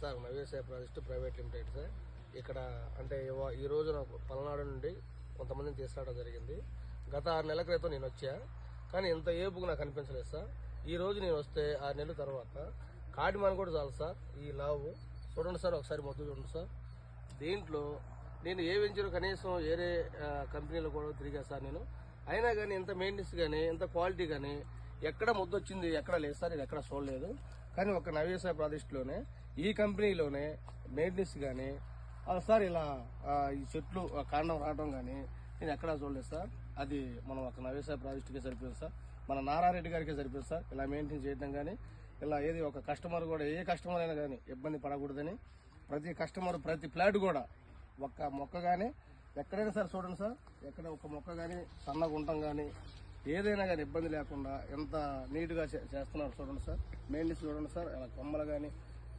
Sir Navyasai project private limited sir. ఇక్కడ అంటే ఈ రోజు నాకు పల్నాడు నుండి కొంతమందిని తీసుకురావడం జరిగింది. గత 6 నెలల క్రితం నేను వచ్చా, కానీ ఇంత ఏపుకు నాకు అనిపించలేదు సార్. ఈ రోజు నేను వస్తే 6 నెలల తర్వాత కాడిమాన కూడా చాలు సార్. ఈ లావు చూడండి సార్, ఒకసారి మొత్తం చూడండి సార్. దీంట్లో నేను ఏ వెంచర్ కనీసం వేరే కంపెనీలో కూడా తిరిగా సార్ నేను. అయినా కానీ ఇంత మెయింటెనెన్స్ కానీ ఇంత క్వాలిటీ కానీ ఎక్కడ ముద్ద వచ్చింది ఎక్కడ లేదు సార్. ఇది ఎక్కడ చూడలేదు. కానీ ఒక నవ్యసాయ ప్రాజెక్టులోనే ఈ కంపెనీలోనే మెయింటెనెన్స్ కానీ సార్ ఇలా ఈ చెట్లు కాండం రావడం కానీ నేను ఎక్కడా చూడలేదు సార్. అది మనం ఒక నవ్యసాయ ప్రాజెక్టుకే సరిపోయింది సార్. మన నారారెడ్డి గారికే సరిపోయింది సార్ ఇలా మెయింటైన్ చేయడం కానీ. ఇలా ఏది ఒక కస్టమర్ కూడా ఏ కస్టమర్ అయినా కానీ ఇబ్బంది పడకూడదని ప్రతి కస్టమర్ ప్రతి ప్లాట్ కూడా ఒక్క మొక్క కానీ ఎక్కడైనా సార్ చూడండి సార్, ఎక్కడ ఒక మొక్క కానీ సన్నగా ఉండటం కానీ ఏదైనా కానీ ఇబ్బంది లేకుండా ఎంత నీట్గా చేస్తున్నారు చూడండి సార్. మెయింటెనెన్స్ చూడండి సార్, ఇలా కొమ్మలు కానీ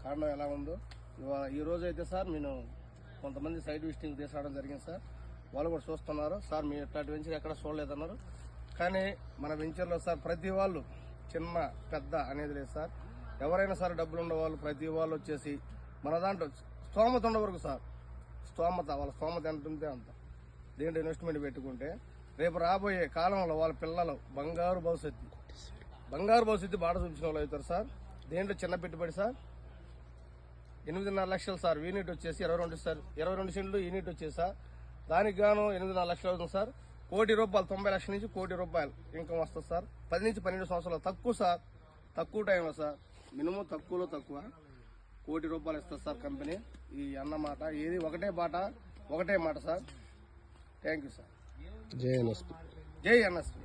కాండం ఎలా ఉందో. ఈ రోజు అయితే సార్ నేను కొంతమంది సైట్ విజిటింగ్ తీసుకురావడం జరిగింది సార్. వాళ్ళు కూడా చూస్తున్నారు సార్. మీరు ఇట్లాంటి వెంచర్ ఎక్కడ చూడలేదన్నారు. కానీ మన వెంచర్లో సార్ ప్రతి వాళ్ళు చిన్న పెద్ద అనేది లేదు సార్. ఎవరైనా సార్ డబ్బులు ఉండేవాళ్ళు ప్రతి వాళ్ళు వచ్చేసి మన దాంట్లో స్తోమత ఉండే వరకు సార్, వాళ్ళ స్తోమత ఎంత ఉంటే అంత దీంట్లో ఇన్వెస్ట్మెంట్ పెట్టుకుంటే రేపు రాబోయే కాలంలో వాళ్ళ పిల్లలు బంగారు భవిష్యత్తు బాట చూపించిన వాళ్ళు అవుతారు సార్. దేంట్లో చిన్న పెట్టుబడి సార్ 8.5 లక్షలు సార్. యూనిట్ వచ్చేసి 22 సెంట్లు యూనిట్ వచ్చేసి సార్. దానికి గాను 8.5 లక్షలు అవుతుంది సార్. ₹1 కోటి 90 లక్షల నుంచి ₹1 కోటి ఇన్కమ్ వస్తుంది సార్. 10 నుంచి 12 సంవత్సరాలు తక్కువ సార్, తక్కువ టైంలో సార్. మినిమం తక్కువలో తక్కువ ₹1 కోటి ఇస్తుంది సార్ కంపెనీ. ఈ అన్నమాట ఏది ఒకటే మాట సార్. Thank you sir. జై ఎన్ఎస్పి. జై ఎన్ఎస్పి.